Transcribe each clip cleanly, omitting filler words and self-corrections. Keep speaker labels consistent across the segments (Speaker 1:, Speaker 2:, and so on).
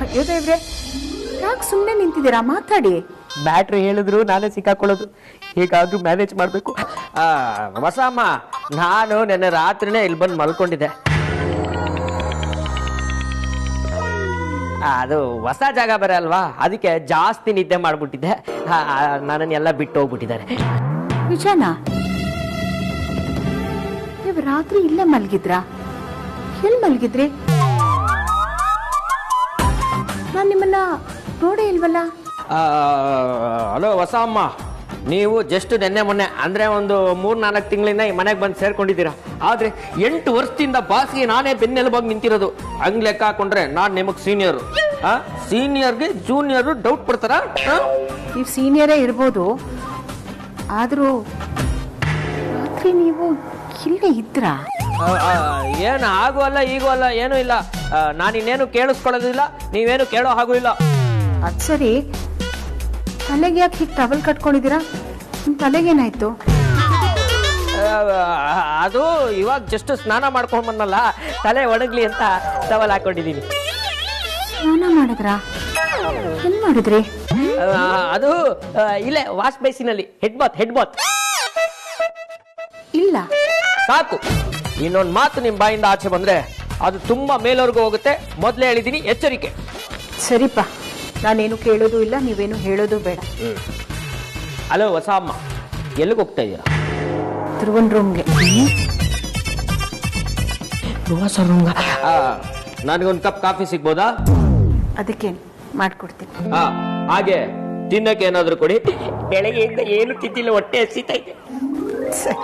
Speaker 1: ಅಯ್ಯೋ ದೇವ್ರೆ, ಯಾಕೆ ಸುಮ್ಮನೆ ನಿಂತಿದ್ದೀರಾ? ಮಾತಾಡಿ.
Speaker 2: ಬ್ಯಾಟ್ರಿ ಹೇಳಿದ್ರು ನಾನೇ ಸಿಕ್ಕಾಕೊಳ್ಳೋದು, ಹೇಗಾದ್ರೂ ಮ್ಯಾನೇಜ್ ಮಾಡಬೇಕು. ಹೊಸಮ್ಮ, ನಾನು ನೆನ್ನೆ ರಾತ್ರಿನೇ ಇಲ್ಲಿ ಬಂದು ಮಲ್ಕೊಂಡಿದ್ದೆ. ಅದು ಹೊಸ ಜಾಗ ಬೇರೆ ಅಲ್ವಾ, ಅದಕ್ಕೆ ಜಾಸ್ತಿ ನಿದ್ದೆ ಮಾಡ್ಬಿಟ್ಟಿದ್ದೆ. ನನ್ನನ್ನೆಲ್ಲ ಬಿಟ್ಟು ಹೋಗ್ಬಿಟ್ಟಿದ್ದಾರೆ.
Speaker 1: ನಿಜನಾ? ನೀವು ರಾತ್ರಿ ಇಲ್ಲೇ ಮಲಗಿದ್ರಾ? ಎಲ್ಲಿ ಮಲಗಿದ್ರಿ? ನಾನು ನಿಮ್ಮನ್ನ ನೋಡೇ ಇಲ್ವಲ್ಲ.
Speaker 2: ಹಲೋ ಹೊಸಮ್ಮ, ನೀವು ಜಸ್ಟ್ ನೆನ್ನೆ ಮೊನ್ನೆ ಅಂದ್ರೆ ಒಂದು 3-4 ತಿಂಗಳಿಂದ ಈ ಮನೆಗೆ ಬಂದು ಸೇರ್ಕೊಂಡಿದ್ದೀರಾ. ಆದ್ರೆ 8 ವರ್ಷದಿಂದ ಬಾಸಿಗೆ ನಾನೇ ಬೆನ್ನೆಲುಬಾಗಿ ನಿಂತಿರೋದು. ಹಂಗ್ ಲೆಕ್ಕ ಹಾಕೊಂಡ್ರೆ ನಾನ್ ನಿಮಗ್ ಸೀನಿಯರ್. ಸೀನಿಯರ್ಗೆ ಜೂನಿಯರ್ ಡೌಟ್ ಪಡ್ತಾರ?
Speaker 1: ನೀವು ಸೀನಿಯರೇ ಇರ್ಬೋದು, ಆದ್ರೂ ರಾತ್ರಿ ನೀವು ಇಲ್ಲೇ ಇದ್ರಾ?
Speaker 2: ಏನು ಹಾಗೂ ಅಲ್ಲ ಈಗೂ ಅಲ್ಲ, ಏನೂ ಇಲ್ಲ. ನಾನಿನ್ನೇನು ಕೇಳಿಸ್ಕೊಳ್ಳೋದಿಲ್ಲ, ನೀವೇನು ಕೇಳೋ ಹಾಗೂ ಇಲ್ಲ.
Speaker 1: ಅದು ಸರಿ, ತಲೆಗೆ ಯಾಕೆ ಹೀಗೆ ಟವಲ್ ಕಟ್ಕೊಂಡಿದ್ದೀರಾ? ನಿಮ್ಮ ತಲೆಗೇನಾಯ್ತು?
Speaker 2: ಅದು ಇವಾಗ ಜಸ್ಟ್ ಸ್ನಾನ ಮಾಡ್ಕೊಂಡು ಬಂದಲ್ಲ, ತಲೆ ಒಣಗ್ಲಿ ಅಂತ ಟವಲ್ ಹಾಕೊಂಡಿದ್ದೀನಿ.
Speaker 1: ಸ್ನಾನ ಮಾಡಿದ್ರಾ? ಎಲ್ಲಿ ಮಾಡಿದ್ರಿ?
Speaker 2: ಅದು ಇಲ್ಲೇ ವಾಶ್ ಬೇಸಿನಲ್ಲಿ ಹೆಡ್ ಬಾತ್.
Speaker 1: ಇಲ್ಲ.
Speaker 2: ಸಾಕು, ಇನ್ನೊಂದು ಮಾತು ನಿಮ್ಮ ಬಾಯಿಂದ ಆಚೆ ಬಂದ್ರೆ ಅದು ತುಂಬಾ ಮೇಲವರೆಗೂ ಹೋಗುತ್ತೆ. ಮೊದಲೇ ಹೇಳಿದ್ದೀನಿ, ಎಚ್ಚರಿಕೆ.
Speaker 1: ಸರಿಪ್ಪ, ನಾನೇನು ಕೇಳೋದು ಇಲ್ಲ, ನೀವೇನು ಹೇಳೋದು ಬೇಡ.
Speaker 2: ಹಲೋ ಹೊಸ ಅಮ್ಮ, ಎಲ್ಲಿಗೆ ಹೋಗ್ತಾ ಇದ್ದೀರಾ?
Speaker 1: ಧ್ರುವನ್ ರೂಮ್ಗೆ.
Speaker 2: ನನಗೊಂದು ಕಪ್ ಕಾಫಿ ಸಿಗ್ಬೋದಾ?
Speaker 1: ಅದಕ್ಕೇನು ಮಾಡ್ಕೊಡ್ತೀನಿ.
Speaker 2: ಹಾಗೆ ತಿನ್ನಕ್ಕೆ ಏನಾದ್ರು ಕೊಡಿ. ಬೆಳಗ್ಗೆಯಿಂದ ಏನು ತಿಂದಿಲ್ಲ, ಹೊಟ್ಟೆ ಹಸಿತಾ ಇದೆ.
Speaker 1: ಸರಿ.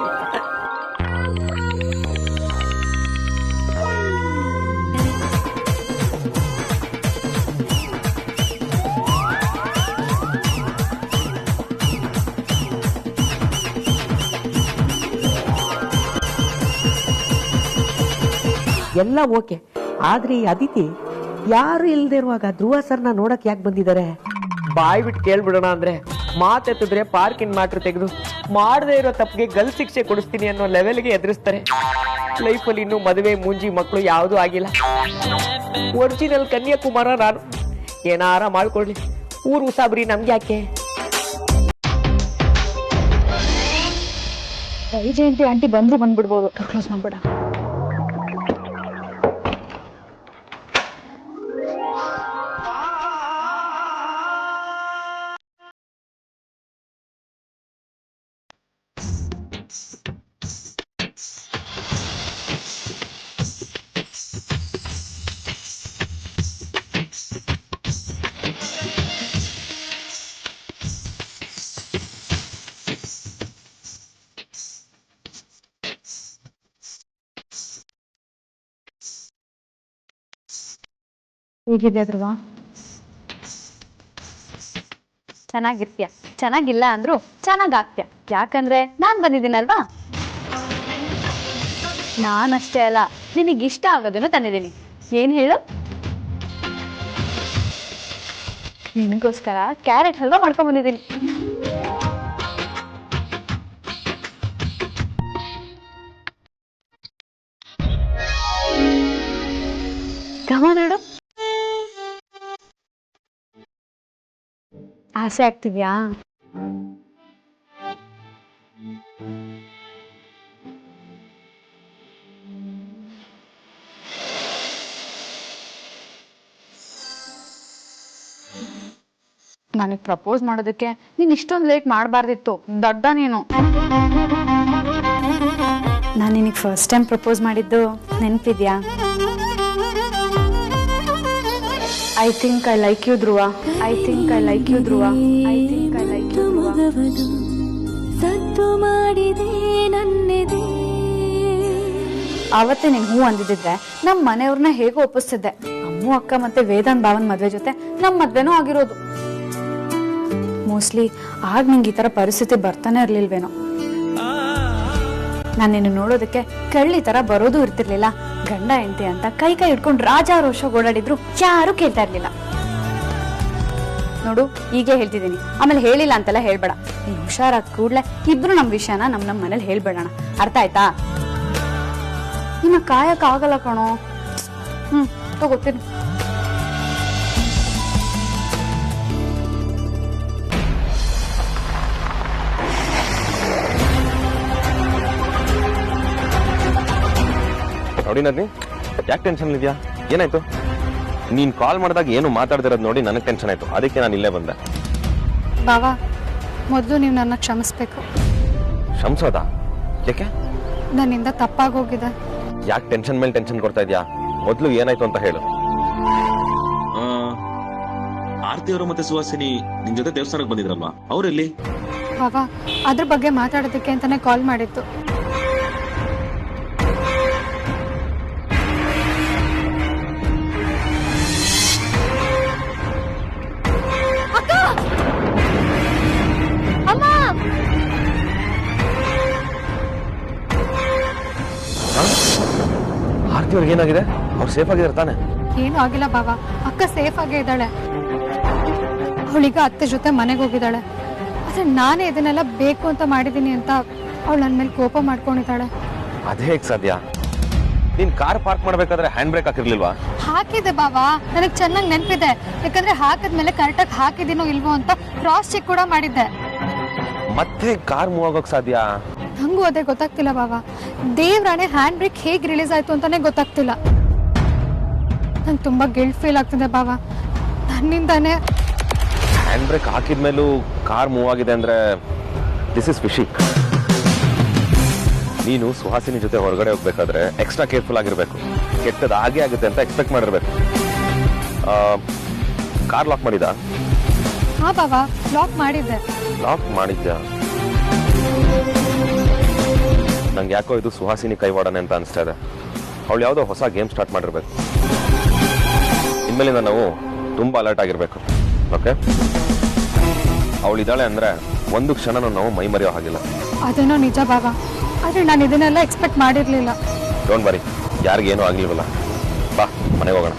Speaker 2: ಎಲ್ಲ ಓಕೆ, ಆದ್ರೆ ಈ ಅದಿತಿ ಯಾರು ಇಲ್ದೇ ಇರುವಾಗ ಧ್ರುವ ಸರ್ನ ನೋಡಕ್ ಯಾಕೆ ಬಂದಿದ್ದಾರೆ? ಬಾಯ್ ಬಿಟ್ಟು ಕೇಳ್ಬಿಡೋಣ ಅಂದ್ರೆ ಮಾತೆತ್ತಿದ್ರೆ ಪಾರ್ಕಿಂಗ್ ಮಾಡ್ರು ತೆಗೆದು ಮಾಡದೇ ಇರೋ ತಪ್ಪಿಗೆ ಗಲ್ ಶಿಕ್ಷೆ ಕೊಡಿಸ್ತೀನಿ ಅನ್ನೋ ಲೆವೆಲ್ಗೆ ಎದುರಿಸ್ತಾರೆ. ಲೈಫಲ್ಲಿ ಇನ್ನೂ ಮದುವೆ ಮುಂಜಿ ಮಕ್ಕಳು ಯಾವುದೂ ಆಗಿಲ್ಲ. ಒರಿಜಿನಲ್ ಕನ್ಯಾಕುಮಾರ ನಾನು. ಏನಾರ ಮಾಡ್ಕೊಳ್ಳಿ, ಊರು ಉಸಾಬ್ರಿ ನಮ್ಗೆ ಯಾಕೆ?
Speaker 1: ಜಯಂತಿ ಆಂಟಿ ಬಂದ್ರು ಬಂದ್ಬಿಡ್ಬೋದು. ಕ್ಲೋಸ್ ಮಾಡ್ಬೇಡ. ಹೇಗಿದೆ ಧ್ರುವ?
Speaker 3: ಚೆನ್ನಾಗಿರ್ತೀಯ, ಚೆನ್ನಾಗಿಲ್ಲ ಅಂದ್ರು ಚೆನ್ನಾಗಾಗ್ತೀಯ. ಯಾಕಂದ್ರೆ ನಾನ್ ಬಂದಿದ್ದೀನಲ್ವಾ. ನಾನಷ್ಟೇ ಅಲ್ಲ, ನಿನಗಿಷ್ಟ ಆಗೋದನ್ನು ತಂದಿದ್ದೀನಿ. ಏನ್ ಹೇಳು? ನಿನಗೋಸ್ಕರ ಕ್ಯಾರೆಟ್ ಹಲ್ವಾ ಮಾಡ್ಕೊಂಡ್ ಬಂದಿದ್ದೀನಿ. ಗಮ ನೋಡು. ಆಸೆ ಆಗ್ತಿದ್ಯಾ? ನನಗೆ ಪ್ರಪೋಸ್ ಮಾಡೋದಕ್ಕೆ ನೀನ್ ಇಷ್ಟೊಂದು ಲೇಟ್ ಮಾಡಬಾರ್ದಿತ್ತು. ದೊಡ್ಡ ನೀನು. ನಾನು ನಿನಗೆ ಫಸ್ಟ್ ಟೈಮ್ ಪ್ರಪೋಸ್ ಮಾಡಿದ್ದು ನೆನಪಿದ್ಯಾ? I think I like you Dhruva. I think I like you Dhruva. I think I like you Dhruva. ಸತ್ತು ಮಾಡಿದೆ ನನ್ನೆದೆ. ಆವತ್ತೇ ನೀನು ಹೂ ಅಂದಿದ್ದಿದ್ರೆ ನಮ್ಮ ಮನೆಯವ್ರನ್ನ ಹೇಗೋ ಒಪ್ಪಿಸ್ತಿದ್ದೆ. ಅಮ್ಮು ಅಕ್ಕ ಮತ್ತೆ ವೇದಾಂತ್ ಭಾವನ್ ಮದ್ವೆ ಜೊತೆ ನಮ್ಮ ಮದ್ವೆನೂ ಆಗಿರೋದು. ಮೋಸ್ಟ್ಲಿ ಆಗ ನಿಂಗೆ ಈ ತರ ಪರಿಸ್ಥಿತಿ ಬರ್ತಾನೆ ಇರ್ಲಿಲ್ವೇನೋ. ನಾನು ನಿನ್ನ ನೋಡೋದಕ್ಕೆ ಕಳ್ಳಿ ತರ ಬರೋದು ಇರ್ತಿರ್ಲಿಲ್ಲ. ಗಂಡ ಹೆಂಡತಿ ಅಂತ ಕೈ ಕೈ ಹಿಡ್ಕೊಂಡು ರಾಜಾರೋಷ ಓಡಾಡಿದ್ರು ಯಾರು ಕೇಳ್ತಾ ಇರ್ಲಿಲ್ಲ. ನೋಡು, ಈಗಲೇ ಹೇಳ್ತಿದ್ದೀನಿ, ಆಮೇಲೆ ಹೇಳಿಲ್ಲ ಅಂತೆಲ್ಲ ಹೇಳ್ಬೇಡ. ನೀನ್ ಹುಷಾರಾದ ಕೂಡ್ಲೆ ಇಬ್ರು ನಮ್ ವಿಷಯನ ನಮ್ ಮನೇಲಿ ಹೇಳ್ಬೇಡಣ. ಅರ್ಥ ಆಯ್ತಾ? ನಿನ್ನ ಕಾಯಕ್ ಆಗಲ್ಲ ಕಣೋ. ತಗೋತೀನಿ.
Speaker 4: ಹೊಡಿನರ್ನಿ, ಯಾಕೆ ಟೆನ್ಷನ್ ಇದೆಯಾ? ಏನಾಯ್ತು? ನೀನ್ ಕಾಲ್ ಮಾಡಿದಾಗ ಏನು ಮಾತಾಡ್ದಿರೋದು ನೋಡಿ ನನಗೆ ಟೆನ್ಷನ್ ಆಯ್ತು. ಅದಕ್ಕೆ ನಾನು ಇಲ್ಲೇ ಬಂದೆ.
Speaker 3: ಬಾವಾ, ಮೊದಲು ನೀವು ನನ್ನ ಕ್ಷಮಿಸ್ಬೇಕು.
Speaker 4: ಕ್ಷಮಿಸೋದಾ? ಯಾಕೆ?
Speaker 3: ನನ್ನಿಂದ ತಪ್ಪಾಗೋಗಿದೆ.
Speaker 4: ಯಾಕೆ ಟೆನ್ಷನ್ ಮೇಲೆ ಟೆನ್ಷನ್ ಕೊಡ್ತಾ ಇದೆಯಾ? ಮೊದಲು ಏನಾಯ್ತು ಅಂತ ಹೇಳು.
Speaker 5: ಆರ್ತಿ ಅವರು ಮತ್ತೆ ಸುಹಾಸಿನಿ ನಿನ್ ಜೊತೆ ದೇವಸ್ಥಾನಕ್ಕೆ ಬಂದಿದ್ರಲ್ವಾ, ಅವರೆಲ್ಲಿ?
Speaker 3: ಬಾವಾ, ಅದ್ರ ಬಗ್ಗೆ ಮಾತಾಡೋದಕ್ಕೆ ಅಂತಾನೆ ಕಾಲ್ ಮಾಡಿತ್ತು.
Speaker 4: ಆರ್ತಿ ಅವ್ರಿಗೆ ಏನಾಗಿದೆ? ಅವ್ರು ಸೇಫ್ ಆಗಿದ್ದಾರೆ ತಾನೆ?
Speaker 3: ಏನು ಆಗಿಲ್ಲ ಬಾವಾ, ಅಕ್ಕ ಸೇಫ್ ಆಗೇ ಇದ್ದಾಳೆ. ಅವಳೀಗ ಅತ್ತೆ ಜೊತೆ ಮನೆಗೆ ಹೋಗಿದ್ದಾಳೆ. ಆದ್ರೆ ನಾನೇ ಇದನ್ನೆಲ್ಲ ಬೇಕು ಅಂತ ಮಾಡಿದೀನಿ ಅಂತ ಅವಳು ನನ್ನ ಮೇಲೆ ಕೋಪ ಮಾಡ್ಕೊಂಡಿದ್ದಾಳೆ.
Speaker 4: ಅದೇ ಹೇಗ್ ಸಾಧ್ಯ? ನೀನ್ ಕಾರ್ ಪಾರ್ಕ್ ಮಾಡ್ಬೇಕಾದ್ರೆ ಹ್ಯಾಂಡ್ ಬ್ರೇಕ್ ಹಾಕಿರ್ಲಿಲ್ವಾ?
Speaker 3: ಹಾಕಿದೆ ಬಾವಾ, ನನಗೆ ಚೆನ್ನಾಗಿ ನೆನಪಿದೆ. ಯಾಕಂದ್ರೆ ಹಾಕಿದ್ಮೇಲೆ ಕರೆಕ್ಟಾಗಿ ಹಾಕಿದೀನೋ ಇಲ್ವೋ ಅಂತ ಕ್ರಾಸ್ ಚೆಕ್ ಕೂಡ ಮಾಡಿದ್ದೆ.
Speaker 4: ಮತ್ತೆ ಕಾರ್ ಮೂವ್ ಆಗೋಕ್ ಸಾಧ್ಯ?
Speaker 3: ನಂಗೂ ಅದೇ ಗೊತ್ತಾಗ್ತಿಲ್ಲ ಬಾವಾ. ದೇವ್ರಾಣೆ ಹ್ಯಾಂಡ್ ಬ್ರೇಕ್ ಹೇಗ್ ರಿಲೀಸ್ ಆಯ್ತು ಅಂತಾನೆ ಗೊತ್ತಾಗ್ತಿಲ್ಲ. ನಂಗೆ ತುಂಬಾ ಗಿಲ್ಟ್ ಫೀಲ್ ಆಗ್ತಿದೆ ಬಾವಾ. ನನ್ನಿಂದಾನೇ
Speaker 4: ಹ್ಯಾಂಡ್ ಬ್ರೇಕ್ ಹಾಕಿದ್ಮೇಲೂ ಕಾರ್ ಮೂವ್ ಆಗಿದೆ ಅಂದ್ರೆ ದಿಸ್ ಇಸ್ ಫಿಶಿ. ನೀನು ಸುಹಾಸಿನಿ ಜೊತೆ ಹೊರಗಡೆ ಹೋಗ್ಬೇಕಾದ್ರೆ ಎಕ್ಸ್ಟ್ರಾ ಕೇರ್ಫುಲ್ ಆಗಿರ್ಬೇಕು. ಕೆಟ್ಟದ್ದು ಹಾಗೆ ಆಗುತ್ತೆ ಅಂತ ಎಕ್ಸ್ಪೆಕ್ಟ್ ಮಾಡಿರ್ಬೇಕು. ಕಾರ್ ಲಾಕ್ ಮಾಡಿದ?
Speaker 3: ಹಾ ಬಾವಾ, ಲಾಕ್ ಮಾಡಿದ್ದೆ.
Speaker 4: ಲಾಕ್ ಮಾಡಿದ್ಯಾ? ನಂಗೆ ಯಾಕೋ ಇದು ಸುಹಾಸಿನಿ ಕೈವಾಡನೆ ಅಂತ ಅನಿಸ್ತಾ ಇದೆ. ಅವಳು ಯಾವುದೋ ಹೊಸ ಗೇಮ್ ಸ್ಟಾರ್ಟ್ ಮಾಡಿರ್ಬೇಕು. ಇನ್ಮೇಲಿಂದ ನಾವು ತುಂಬಾ ಅಲರ್ಟ್ ಆಗಿರ್ಬೇಕು. ಓಕೆ? ಅವಳಿದ್ದಾಳೆ ಅಂದ್ರೆ ಒಂದು ಕ್ಷಣನೂ ನಾವು ಮೈ ಮರೆಯೋ ಹಾಗಿಲ್ಲ.
Speaker 3: ಅದೇನೋ ನಿಜ ಬಾವಾ, ಆದ್ರೆ ನಾನು ಇದನ್ನೆಲ್ಲ ಎಕ್ಸ್ಪೆಕ್ಟ್ ಮಾಡಿರ್ಲಿಲ್ಲ.
Speaker 4: ಡೋಂಟ್ ವರಿ, ಯಾರಿಗೇನೂ ಆಗ್ಲಿಲ್ವಲ್ಲ. ಬಾ ಮನೆಗೆ ಹೋಗೋಣ.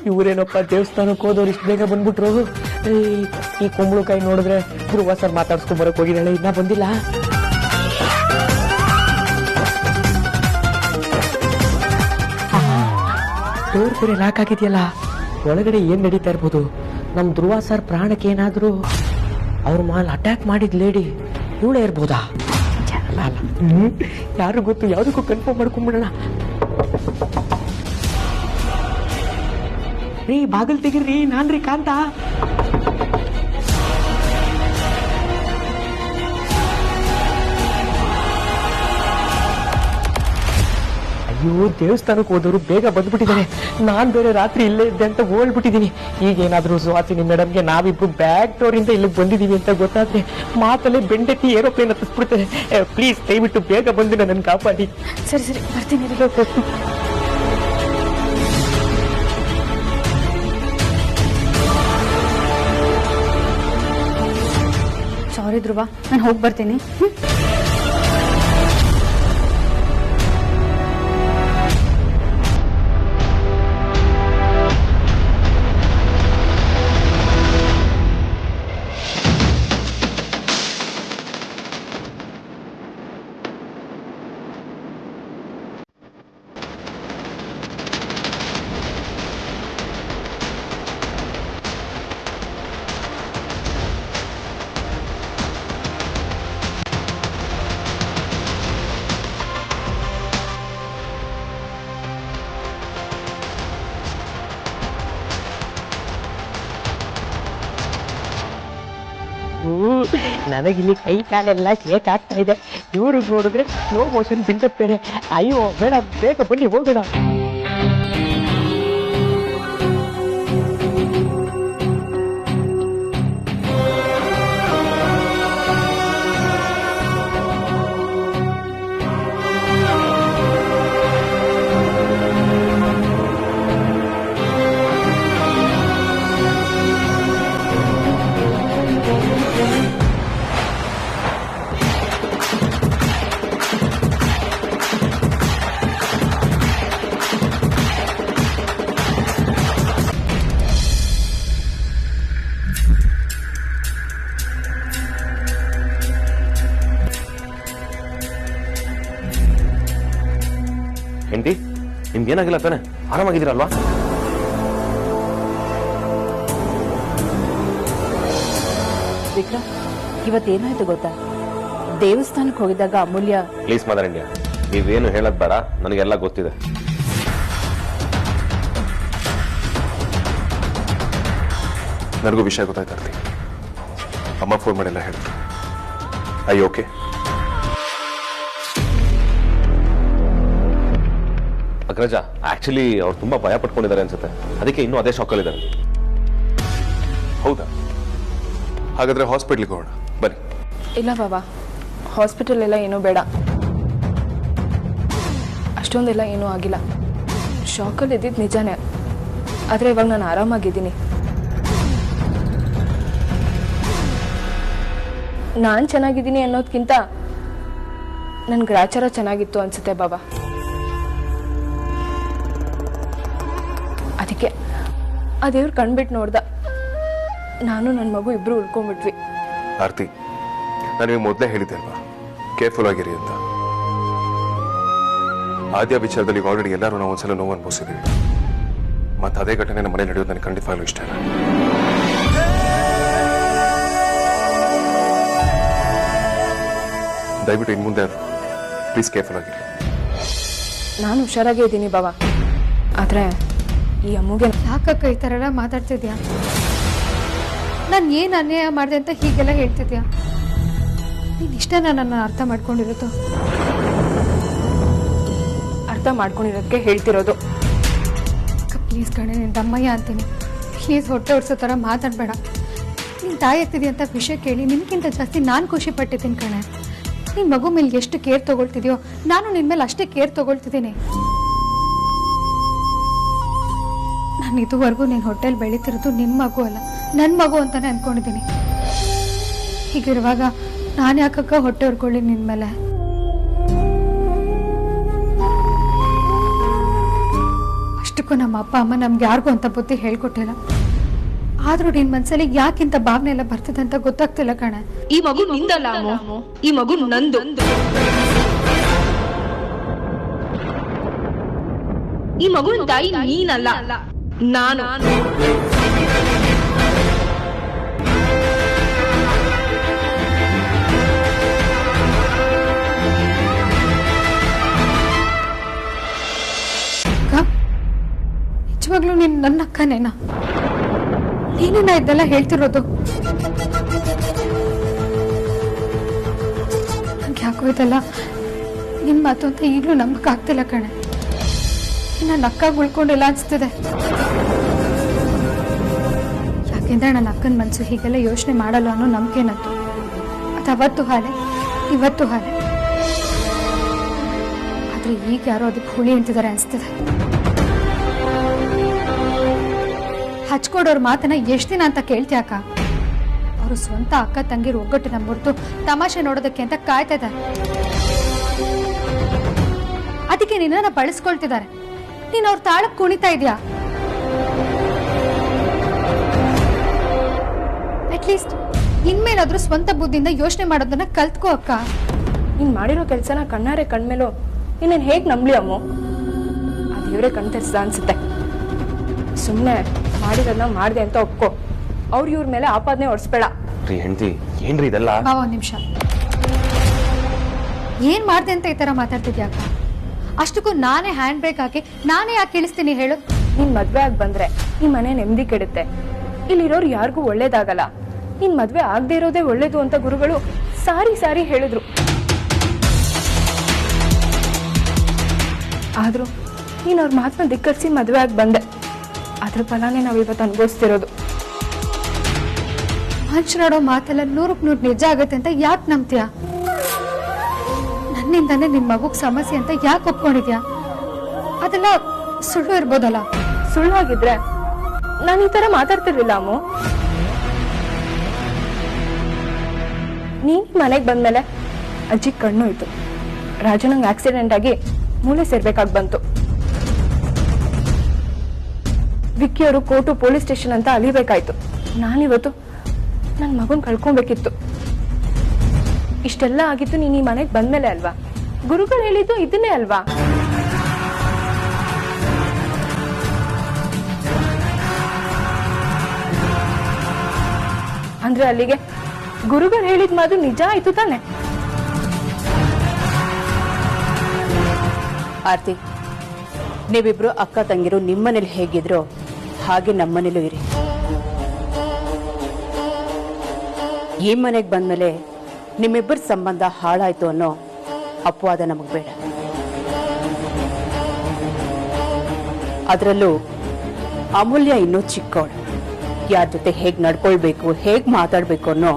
Speaker 2: ಇವರೇನಪ್ಪ ದೇವಸ್ಥಾನಕ್ಕೆ ಹೋದವ್ರು ಇಷ್ಟು ಬೇಗ ಬಂದ್ಬಿಟ್ರು. ಈ ಕುಂಬಳಕಾಯಿ ನೋಡಿದ್ರೆ ಧ್ರುವ ಸರ್ ಮಾತಾಡ್ಸ್ಕೊಂಡ್ ಬರಕ್ ಹೋಗಿದ್ದಾಳೆ, ಇನ್ನ ಬಂದಿಲ್ಲ. ಡೋರ್ ಬೇರೆ ಲಾಕ್ ಆಗಿದೆಯಲ್ಲ, ಒಳಗಡೆ ಏನ್ ನಡೀತಾ ಇರ್ಬೋದು? ನಮ್ ಧ್ರುವ ಸರ್ ಪ್ರಾಣಕ್ಕೆ ಏನಾದ್ರು ಅವ್ರ ಮಾಲ್ ಅಟ್ಯಾಕ್ ಮಾಡಿದ್ ಲೇಡಿ ಇವಳೇ ಇರ್ಬೋದಾ? ಯಾರು ಗೊತ್ತು, ಯಾವ್ದಕ್ಕೂ ಕನ್ಫರ್ಮ್ ಮಾಡ್ಕೊಂಡ್ಬಿಡೋಣ. ರೀ ಬಾಗಿಲ್ ತೆಗಿರ್ರಿ, ನಾನ್ರಿ ಕಾಂತ. ಅಯ್ಯೋ, ದೇವಸ್ಥಾನಕ್ಕೆ ಹೋದವರು ಬೇಗ ಬಂದ್ಬಿಟ್ಟಿದ್ದಾರೆ. ನಾನ್ ಬೇರೆ ರಾತ್ರಿ ಇಲ್ಲೇ ಇದ್ದೆ ಅಂತ ಓಡ್ಬಿಟ್ಟಿದೀನಿ. ಈಗೇನಾದ್ರೂ ಸುಹಾಸಿನಿ ಮೇಡಮ್ಗೆ ನಾವಿಬ್ರು ಬ್ಯಾಕ್ ಡೋರ್ ಇಂದ ಇಲ್ಲಿಗೆ ಬಂದಿದೀವಿ ಅಂತ ಗೊತ್ತಾದ್ರೆ ಮಾತಲ್ಲೇ ಬೆಂಡೆತ್ತಿ ಏರೋಪ್ಲೇನ್ ಹತ್ತಿಸ್ಬಿಡ್ತಾರೆ. ಪ್ಲೀಸ್ ದಯವಿಟ್ಟು ಬೇಗ ಬಂದು ನನ್ನ ಕಾಪಾಡಿ.
Speaker 3: ಸರಿ ಸರಿ, ಬರ್ತೀನಿ. ಸಾರಿ ಧ್ರುವ, ನಾನು ಹೋಗಿ ಬರ್ತೀನಿ.
Speaker 2: ನನಗಿಲ್ಲಿ ಕೈ ಕಾಲೆಲ್ಲ ಶೇಕ್ ಆಗ್ತಾ ಇದೆ. ಇವರು ನೋಡಿದ್ರೆ ಸ್ಲೋ ಮೋಷನ್ ಬಿಲ್ಡಪ್ ಬೇರೆ. ಅಯ್ಯೋ ಬೇಡ, ಬೇಗ ಬನ್ನಿ ಹೋಗೋಣ.
Speaker 4: ಹೆಂಡತಿ ನಿಮ್ಗೆ ಏನಾಗಿಲ್ಲ ತಾನೆ? ಆರಾಮಾಗಿದ್ದೀರಲ್ವಾ?
Speaker 6: ವಿಕ್ರಮ್, ಇವತ್ತೇನಾಯ್ತು ಗೊತ್ತಾ? ದೇವಸ್ಥಾನಕ್ಕೆ ಹೋಗಿದ್ದಾಗ ಅಮೂಲ್ಯ.
Speaker 4: ಪ್ಲೀಸ್ ಮದರ್ ಇಂಡಿಯಾ, ನೀವೇನು ಹೇಳದ್ ಬೇಡ, ನನಗೆಲ್ಲ ಗೊತ್ತಿದೆ.
Speaker 7: ನನಗೂ ವಿಷಯ ಗೊತ್ತಾಯ್ತು ಆರ್ತಿ. ಅಮ್ಮ ಫೋನ್ ಮಾಡಿಲ್ಲ ಹೇಳಿದ್ರು. I okay?
Speaker 4: ಅಗ್ರಜ, ಆಕ್ಚುಲಿ ಅವ್ರು ತುಂಬಾ ಭಯ ಪಟ್ಕೊಂಡಿದ್ದಾರೆ ಅನ್ಸುತ್ತೆ, ಅದಕ್ಕೆ ಇನ್ನೂ ಅದೇ ಶಾಕಲ್ಲಿದ್ದಾರೆ.
Speaker 7: ಹೌದಾ? ಹಾಗಾದ್ರೆ ಹಾಸ್ಪಿಟ್ಲಿಗೆ ಹೋಗೋಣ ಬನ್ನಿ.
Speaker 8: ಇಲ್ಲ ಬಾಬಾ, ಹಾಸ್ಪಿಟಲ್ ಎಲ್ಲ ಏನೂ ಬೇಡ, ಅಷ್ಟೊಂದೆಲ್ಲ ಏನೂ ಆಗಿಲ್ಲ. ಶಾಕಲ್ಲಿ ಇದ್ದಿದ್ದು ನಿಜಾನೇ, ಆದರೆ ಇವಾಗ ನಾನು ಆರಾಮಾಗಿದ್ದೀನಿ. ನಾನು ಚೆನ್ನಾಗಿದ್ದೀನಿ ಅನ್ನೋದಕ್ಕಿಂತ ನನ್ನ ಗ್ರಾಚಾರ ಚೆನ್ನಾಗಿತ್ತು ಅನ್ಸುತ್ತೆ ಬಾಬಾ. ಅದಕ್ಕೆ ಆ ದೇವ್ರು ಕಣ್ಬಿಟ್ಟು ನೋಡ್ದ, ನಾನು ನನ್ನ ಮಗು ಇಬ್ರು ಉಳ್ಕೊಂಡ್ಬಿಟ್ವಿ.
Speaker 7: ಆರ್ತಿ, ನಾನು ನಿಮಗೆ ಮೊದಲೇ ಹೇಳಿದ್ದೆ ಅಲ್ವಾ, ಕೇರ್ಫುಲ್ ಆಗಿರಿ ಅಂತ. ಆದ್ಯ ವಿಚಾರದಲ್ಲಿ ಆಲ್ರೆಡಿ ಎಲ್ಲರೂ ನಾವು ಒಂದ್ಸಲ ನೋವು ಅನುಭವಿಸಿದ್ದೀವಿ. ಮತ್ತೆ ಅದೇ ಘಟನೆ ನಮ್ಮ ಮನೆ ನಡೆಯೋದು ನನಗೆ ಖಂಡಿತವಾಗ್ಲೂ ಇಷ್ಟ ಇಲ್ಲ. ದಯವಿಟ್ಟು ಇನ್ನು ಮುಂದೆ ಪ್ಲೀಸ್ ಕೇರ್ಫುಲ್ ಆಗಿರಿ.
Speaker 8: ನಾನು ಹುಷಾರಾಗೇ ಇದ್ದೀನಿ ಬಾಬಾ, ಆದರೆ ಈ ಅಮ್ಮಗೆ
Speaker 3: ಯಾಕಕ್ಕ ಈ ಥರ ಎಲ್ಲ ಮಾತಾಡ್ತಿದ್ಯಾ? ನಾನು ಏನು ಅನ್ಯಾಯ ಮಾಡಿದೆ ಅಂತ ಹೀಗೆಲ್ಲ ಹೇಳ್ತಿದ್ಯಾ? ನೀನು ಇಷ್ಟನ ನನ್ನ ಅರ್ಥ ಮಾಡ್ಕೊಂಡಿರೋದು?
Speaker 8: ಅರ್ಥ ಮಾಡ್ಕೊಂಡಿರೋದಕ್ಕೆ ಹೇಳ್ತಿರೋದು.
Speaker 3: ಪ್ಲೀಸ್ ಕಣೆ, ನಿನ್ನ ತಮ್ಮಯ್ಯ ಅಂತೀನಿ, ಪ್ಲೀಸ್ ಹೊಟ್ಟೆ ಹೊಡ್ಸೋ ಥರ ಮಾತಾಡಬೇಡ. ನಿನ್ನ ತಾಯಿ ಆಗ್ತಿದೆಯಾ ಅಂತ ವಿಷಯ ಕೇಳಿ ನಿನಗಿಂತ ಜಾಸ್ತಿ ನಾನು ಖುಷಿ ಪಟ್ಟಿದ್ದೀನಿ ಕಣೆ. ನಿನ್ನ ಮಗು ಮೇಲೆ ಎಷ್ಟು ಕೇರ್ ತೊಗೊಳ್ತಿದ್ಯೋ ನಾನು ನಿನ್ನ ಮೇಲೆ ಅಷ್ಟೇ ಕೇರ್ ತೊಗೊಳ್ತಿದ್ದೀನಿ. ನಾನು ಇದುವರೆಗೂ ನಿನ್ನ ಹೊಟ್ಟೆಲಿ ಬೆಳೀತಿರೋದು ನಿನ್ನ ಮಗು ಅಲ್ಲ, ನನ್ನ ಮಗು ಅಂತಾನೆ ಅಂದ್ಕೊಂಡಿದ್ದೀನಿ. ಹೀಗಿರುವಾಗ ನಾನು ಯಾಕಕ್ಕ ಹೊಟ್ಟೆ ಹೊರ್ಕೊಳ್ಳಿ ನಿನ್ನ ಮೇಲೆ? ಅಷ್ಟಕ್ಕೂ ನಮ್ಮ ಅಪ್ಪ ಅಮ್ಮ ನಮ್ಗೆ ಯಾರಿಗೂ ಅಂತ ಬುದ್ಧಿ ಹೇಳ್ಕೊಟ್ಟಿಲ್ಲ. ಆದ್ರೂ ನಿನ್ ಮನ್ಸಲ್ಲಿ ಯಾಕಿಂತ ಭಾವನೆ ಎಲ್ಲ ಬರ್ತದೆ ಅಂತ ಗೊತ್ತಾಗ್ತಿಲ್ಲ ಕಣ.
Speaker 8: ಈ ಮಗು ನಿಂದಲ್ಲ ಅಮ್ಮು, ಈ ಮಗು ನಂದು. ಈ ಮಗುವಿನ ತಾಯಿ ನೀನಲ್ಲ, ನಾನು.
Speaker 3: ನಿಜವಾಗ್ಲೂ ನೀನ್ ನನ್ನ ಅಕ್ಕನೇನಾ? ನೀನೇನ ಇದೆಲ್ಲ ಹೇಳ್ತಿರೋದು? ನಂಗೆ ಯಾಕೋ ಇದೆಲ್ಲ ನಿನ್ ಮಾತು ಅಂತ ಈಗಲೂ ನಂಬಕ್ ಆಗ್ತಿಲ್ಲ ಕಣೆ. ನನ್ನ ಅಕ್ಕ ಉಳ್ಕೊಂಡಿಲ್ಲ ಅನ್ಸ್ತಿದೆ. ಯಾಕೆಂದ್ರೆ ನನ್ನ ಅಕ್ಕನ ಮನ್ಸು ಹೀಗೆಲ್ಲ ಯೋಚನೆ ಮಾಡಲ್ಲ ಅನ್ನೋ ನಂಬಿಕೆ ನತ್ತು. ಅದು ಅವತ್ತು ಹಾಲೆ, ಇವತ್ತು ಹಾಲೆ. ಆದ್ರೆ ಈಗ ಯಾರೋ ಅದಕ್ಕೆ ಹುಳಿ ಅಂತಿದ್ದಾರೆ ಅನ್ಸ್ತಿದೆ. ಹಚ್ಕೊಡೋರ್ ಮಾತನ್ನ ಎಷ್ಟು ದಿನ ಅಂತ ಕೇಳ್ತೀಯಾಕ? ಅವರು ಸ್ವಂತ ಅಕ್ಕ ತಂಗಿರು ಒಗ್ಗಟ್ಟಿನ ಮುರಿದು ತಮಾಷೆ ನೋಡೋದಕ್ಕೆ ಅಂತ ಕಾಯ್ತಾ ಇದ್ದಾರೆ. ಅದಕ್ಕೆ ನಿನ್ನ ಬಳಸ್ಕೊಳ್ತಿದ್ದಾರೆ. ನೀನ್ ಅವ್ರ ತಾಳಕ್ ಕುಣಿತಾ ಇದೀಯಾ? ಅಟ್ಲೀಸ್ಟ್ ಇನ್ಮೇಲಾದ್ರೂ ಸ್ವಂತ ಬುದ್ಧಿಯಿಂದ ಯೋಚನೆ ಮಾಡೋದನ್ನ ಕಲ್ತ್ಕೋ ಅಕ್ಕ.
Speaker 8: ನೀನ್ ಮಾಡಿರೋ ಕೆಲ್ಸನ ಕಣ್ಣಾರೆ ಕಣ್ಮೇಲೂ ನೀನ್ ಹೇಗ್ ನಂಬ್ಲಿ ಅಮ್ಮು? ಆ ದೇವ್ರೆ ಕಣ್ ತೆರ್ಸ್ದ ಅನ್ಸುತ್ತೆ. ಸುಮ್ನೆ ಮಾಡಿರೋದನ್ನ ಮಾಡಿದೆ ಅಂತ ಒಪ್ಕೋ. ಅವ್ರ ಇವ್ರ ಮೇಲೆ ಆಪಾದನೆ ಹೊಡ್ಸ್ಬೇಡ.
Speaker 4: ರೀ ಹೆಂಡತಿ, ಏನ್ರಿ ಇದೆಲ್ಲ?
Speaker 3: ಒಂದ್ ನಿಮಿಷ, ಏನ್ ಮಾಡ್ದೆ ಅಂತ ಈ ತರ ಮಾತಾಡ್ತಿದ್ಯಾಕ? ಅಷ್ಟಕ್ಕೂ ನಾನೇ ಹ್ಯಾಂಡ್ ಬ್ರೇಕ್ ಹಾಕಿ ನಾನೇ ಯಾಕೆ ಇಳಿಸ್ತೀನಿ ಹೇಳು?
Speaker 8: ನೀನ್ ಮದ್ವೆ ಆಗಿ ಬಂದ್ರೆ ಈ ಮನೆ ನೆಮ್ಮದಿ ಕೆಡುತ್ತೆ. ಇಲ್ಲಿರೋರು ಯಾರಿಗೂ ಒಳ್ಳೇದಾಗಲ್ಲ. ನೀನ್ ಮದ್ವೆ ಆಗದೆ ಇರೋದೇ ಒಳ್ಳೇದು ಅಂತ ಗುರುಗಳು ಸಾರಿ ಸಾರಿ ಹೇಳಿದ್ರು. ಆದ್ರೂ ನೀನ್ ಅವ್ರ ಮಾತನ್ನ ಧಿಕ್ಕರಿಸಿ ಮದ್ವೆ ಆಗಿ ಬಂದೆ. ಅದ್ರ ಫಲಾನೇ ನಾವಿವತ್ತು ಅನುಭವಿಸ್ತಿರೋದು.
Speaker 3: ಮನುಷ್ಯರಾಡೋ ಮಾತೆಲ್ಲ 100% ನಿಜ ಆಗತ್ತೆ ಅಂತ ಯಾಕೆ ನಂಬ್ತೀಯ? ನನ್ನಿಂದಾನೆ ನಿನ್ ಮಗುಗ್ ಸಮಸ್ಯೆ ಅಂತ ಯಾಕೆ ಒಪ್ಕೊಂಡಿದ್ಯಾ? ಅದೆಲ್ಲ ಸುಳ್ಳು ಇರ್ಬೋದಲ್ಲ?
Speaker 8: ಸುಳ್ಳು ಆಗಿದ್ರೆ ನಾನು ಈ ತರ ಮಾತಾಡ್ತಿರ್ಲಿಲ್ಲ ಅಮ್ಮು. ನೀನ್ ಮನೆಗ್ ಬಂದ್ಮೇಲೆ ಅಜ್ಜಿ ಕಣ್ಣು ಹೋಯ್ತು. ರಾಜನಂಗ್ ಆಕ್ಸಿಡೆಂಟ್ ಆಗಿ ಮೂಲೆ ಸೇರ್ಬೇಕಾಗಿ ಬಂತು. ವಿಕ್ಕಿಯವರು ಕೋರ್ಟು ಪೊಲೀಸ್ ಸ್ಟೇಷನ್ ಅಂತ ಅಲಿಬೇಕಾಯ್ತು. ನಾನಿವತ್ತು ನನ್ನ ಮಗನ್ ಕಳ್ಕೊಬೇಕಿತ್ತು. ಇಷ್ಟೆಲ್ಲ ಆಗಿತ್ತು ನೀನ್ ಈ ಮನೆಗ್ ಬಂದ್ಮೇಲೆ ಅಲ್ವಾ? ಗುರುಗಳು ಹೇಳಿದ್ದು ಇದನ್ನೇ ಅಲ್ವಾ? ಅಂದ್ರೆ ಅಲ್ಲಿಗೆ ಗುರುಗಳು ಹೇಳಿದ ಮಾತು ನಿಜ ಆಯ್ತು ತಾನೆ?
Speaker 6: ಆರ್ತಿ, ನೀವಿಬ್ರು ಅಕ್ಕ ತಂಗಿರು ನಿಮ್ಮನೇಲಿ ಹೇಗಿದ್ರೋ ಹಾಗೆ ನಮ್ಮನೇಲೂ ಇರಿ. ಈ ಮನೆಗೆ ಬಂದ್ಮೇಲೆ ನಿಮ್ಮಿಬ್ಬರ ಸಂಬಂಧ ಹಾಳಾಯ್ತು ಅನ್ನೋ ಅಪವಾದ ನಮಗ್ ಬೇಡ. ಅದರಲ್ಲೂ ಅಮೂಲ್ಯ ಇನ್ನೂ ಚಿಕ್ಕವಳು. ಯಾರ ಜೊತೆ ಹೇಗ್ ನಡ್ಕೊಳ್ಬೇಕು, ಹೇಗ್ ಮಾತಾಡ್ಬೇಕು ಅನ್ನೋ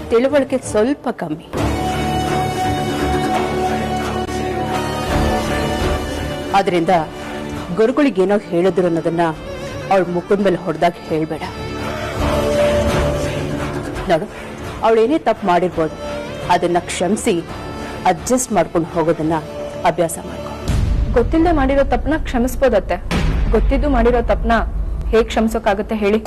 Speaker 6: ತಿಳುವಳಿಕೆ ಸ್ವಲ್ಪ ಕಮ್ಮಿ. ಆದ್ರಿಂದ ಗುರುಗಳಿಗೇನೋ ಹೇಳಿದ್ರು ಅನ್ನೋದನ್ನ ಅವಳ ಮುಖದ ಮೇಲೆ ಹೊಡೆದಾಗ ಹೇಳ್ಬೇಡ. ನೋಡು, ಅವಳೇನೇ ತಪ್ಪು ಮಾಡಿರ್ಬೋದು, ಅದನ್ನ ಕ್ಷಮಿಸಿ ಅಡ್ಜಸ್ಟ್ ಮಾಡ್ಕೊಂಡು ಹೋಗೋದನ್ನ ಅಭ್ಯಾಸ ಮಾಡ್ಕೊ.
Speaker 8: ಗೊತ್ತಿಲ್ಲದೆ ಮಾಡಿರೋ ತಪ್ಪನ ಕ್ಷಮಿಸ್ಬೋದತ್ತೆ, ಗೊತ್ತಿದ್ದು ಮಾಡಿರೋ ತಪ್ಪನ ಹೇಗ್ ಕ್ಷಮಿಸೋಕಾಗತ್ತೆ ಹೇಳಿ?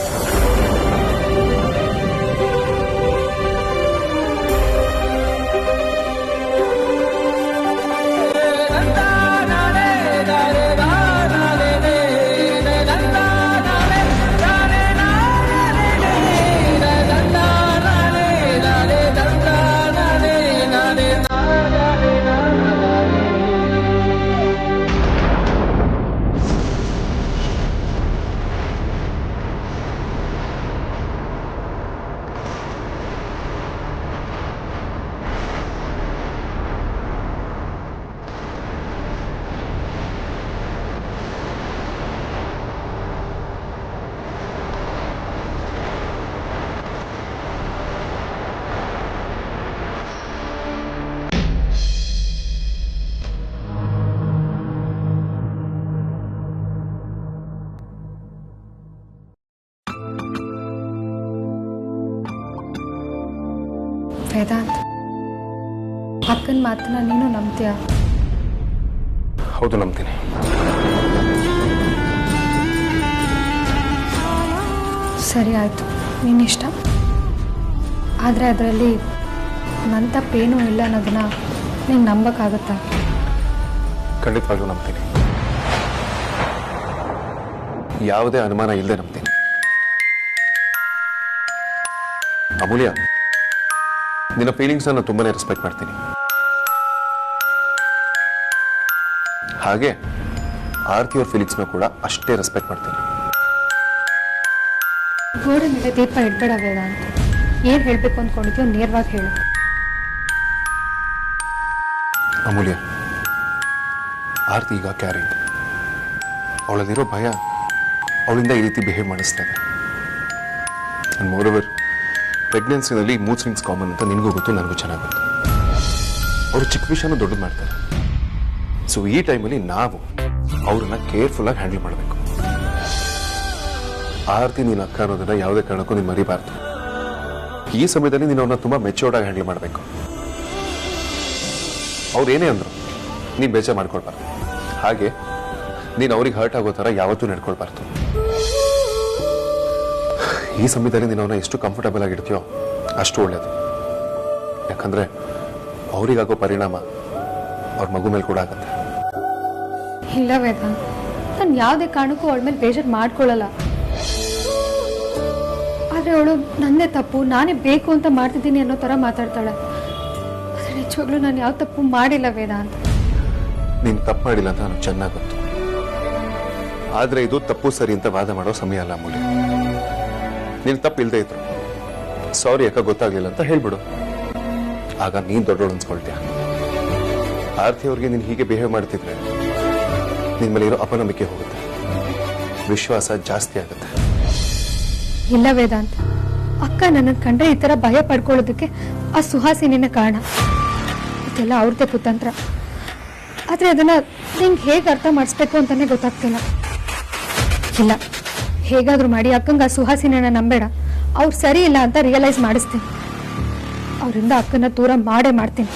Speaker 3: ವೇದಾಂತ್, ಅಕ್ಕನ ಮಾತನ್ನ ನೀನು ನಂಬ್ತೀಯ?
Speaker 7: ಹೌದು, ನಂಬ್ತೀನಿ.
Speaker 3: ಸರಿ ಆಯ್ತು, ನಿನ್ನಿಷ್ಟ. ಆದರೆ ಅದರಲ್ಲಿ ನನ್ನ ತಪ್ಪೇನೂ ಇಲ್ಲ ಅನ್ನೋದನ್ನ ನಿಂಗೆ ನಂಬಕ್ಕಾಗತ್ತಾ?
Speaker 7: ಖಂಡಿತವಾಗ್ಲೂ ನಂಬ್ತೀನಿ. ಯಾವುದೇ ಅನುಮಾನ ಇಲ್ಲದೆ ನಂಬ್ತೀನಿ. ಅಮೂಲ್ಯ, ನಿನ್ನ ಫೀಲಿಂಗ್ಸ್ ನಾನು ತುಂಬಾನೇ ರೆಸ್ಪೆಕ್ಟ್ ಮಾಡ್ತೀನಿ. ಹಾಗೆ ಆರ್ತಿ ಅವ್ರ ಫೀಲಿಂಗ್ಸ್ನ ಕೂಡ ಅಷ್ಟೇ ರೆಸ್ಪೆಕ್ಟ್ ಮಾಡ್ತೀನಿ.
Speaker 3: ಗೋಡೆ ಮೇಲೆ ದೀಪ ಇಡ್ಬೇಡ ವೇದಾಂತ್. ಏನ್ ಹೇಳ್ಬೇಕು ಅಂದ್ಕೊಂಡಿದ್ಯೋ ನೇರವಾಗಿ ಹೇಳು.
Speaker 7: ಅಮೂಲ್ಯ, ಆರ್ತಿ ಈಗ ಕ್ಯಾರಿ. ಅವಳಲ್ಲಿರೋ ಭಯ ಅವಳಿಂದ ಈ ರೀತಿ ಬಿಹೇವ್ ಮಾಡಿಸ್ತಾ ಇದೆ. ಅಂಡ್ ಮೋರ್ ಓವರ್, ಪ್ರೆಗ್ನೆನ್ಸಿನಲ್ಲಿ ಮೂಡ್ ಸ್ವಿಂಗ್ಸ್ ಕಾಮನ್ ಅಂತ ನಿನಗೂ ಗೊತ್ತು, ನನಗೂ ಚೆನ್ನಾಗಿ ಗೊತ್ತು. ಅವರು ಚಿಕ್ಕ ವಿಷಯನೂ ದೊಡ್ಡದು ಮಾಡ್ತಾರೆ. ಸೊ ಈ ಟೈಮಲ್ಲಿ ನಾವು ಅವ್ರನ್ನ ಕೇರ್ಫುಲ್ಲಾಗಿ ಹ್ಯಾಂಡಲ್ ಮಾಡಬೇಕು. ಆರ್ತಿ ನೀನು ಅಕ್ಕ ಅನ್ನೋದನ್ನ ಯಾವುದೇ ಕಾರಣಕ್ಕೂ ನೀನು ಮರಿಬಾರ್ದು. ಈ ಸಮಯದಲ್ಲಿ ನೀನು ಅವ್ರನ್ನ ತುಂಬಾ ಮೆಚೂರ್ಡ್ ಆಗಿ ಹ್ಯಾಂಡಲ್ ಮಾಡಬೇಕು. ಅವ್ರು ಏನೇ ಅಂದ್ರು ನೀನು ಬೇಜಾರು ಮಾಡ್ಕೊಳ್ಬಾರ್ದು. ಹಾಗೆ ನೀನು ಅವ್ರಿಗೆ ಹರ್ಟ್ ಆಗೋ ಥರ ಯಾವತ್ತೂ ನಡ್ಕೊಳ್ಬಾರ್ದು. ಈ ಸಮಯದಲ್ಲಿ ನೀನು ಅವ್ರನ್ನ ಎಷ್ಟು ಕಂಫರ್ಟಬಲ್ ಆಗಿರ್ತೀಯೋ ಅಷ್ಟು ಒಳ್ಳೇದು. ಯಾಕಂದ್ರೆ ಅವರಿಗಾಗೋ ಪರಿಣಾಮ ಅವ್ರ ಮಗು ಮೇಲೆ ಕೂಡ ಆಗತ್ತೆ.
Speaker 3: ಇಲ್ಲ ವೇದಾಂತ್, ನಾನು ಯಾವುದೇ ಕಾರಣಕ್ಕೂ ಅವಳ ಮೇಲೆ ಬೇಜಾರು ಮಾಡ್ಕೊಳ್ಳಲ್ಲ. ಆದರೆ ಅವಳು ನನ್ನೇ ತಪ್ಪು, ನಾನೇ ಬೇಕು ಅಂತ ಮಾಡ್ತಿದ್ದೀನಿ ಅನ್ನೋ ಥರ ಮಾತಾಡ್ತಾಳೆ. ಆದರೆ ನಿಜವಾಗ್ಲೂ ನಾನು ಯಾವ ತಪ್ಪು ಮಾಡಿಲ್ಲ ವೇದಾಂತ್.
Speaker 7: ನೀನು ತಪ್ಪು ಮಾಡಿಲ್ಲ ಅಂತ ನನಗೆ ಚೆನ್ನಾಗಿ ಗೊತ್ತು. ಆದರೆ ಇದು ತಪ್ಪು ಸರಿ ಅಂತ ವಾದ ಮಾಡೋ ಸಮಯ ಅಲ್ಲ ಅಮೂಲ್ಯ. ನೀನು ತಪ್ಪು ಇಲ್ಲದೆ ಇದ್ರು ಸಾರಿ ಯಾಕೆ ಗೊತ್ತಾಗ್ಲಿಲ್ಲ ಅಂತ ಹೇಳ್ಬಿಡು. ಆಗ ನೀನು ದೊಡ್ಡೋಳು ಅನ್ಸ್ಕೊಳ್ತೀಯ. ಆರ್ತಿ ಅವ್ರಿಗೆ ನೀನು ಹೀಗೆ ಬಿಹೇವ್ ಮಾಡ್ತಿದ್ರೆ ನಿನ್ ಮೇಲೆ ಇರೋ ಅಪನಂಬಿಕೆ ಹೋಗುತ್ತೆ, ವಿಶ್ವಾಸ ಜಾಸ್ತಿ ಆಗುತ್ತೆ.
Speaker 3: ಇಲ್ಲ ವೇದಾಂತ್, ಅಕ್ಕ ನನ್ನ ಕಂಡ್ರೆ ಈ ಥರ ಭಯ ಪಡ್ಕೊಳ್ಳೋದಕ್ಕೆ ಆ ಸುಹಾಸಿನಿನ ಕಾರಣ. ಇದೆಲ್ಲ ಅವ್ರದ್ದೇ ಕುತಂತ್ರ. ಆದರೆ ಅದನ್ನ ನಿಂಗೆ ಹೇಗೆ ಅರ್ಥ ಮಾಡಿಸ್ಬೇಕು ಅಂತಾನೆ ಗೊತ್ತಾಗ್ತಿಲ್ಲ. ಇಲ್ಲ, ಹೇಗಾದ್ರೂ ಮಾಡಿ ಅಕ್ಕಂಗೆ ಆ ಸುಹಾಸಿನಿನ ನಂಬೇಡ. ಅವ್ರು ಸರಿ ಇಲ್ಲ ಅಂತ ರಿಯಲೈಸ್ ಮಾಡಿಸ್ತೀನಿ. ಅವರಿಂದ ಅಕ್ಕನ ದೂರ ಮಾಡೇ ಮಾಡ್ತೀನಿ.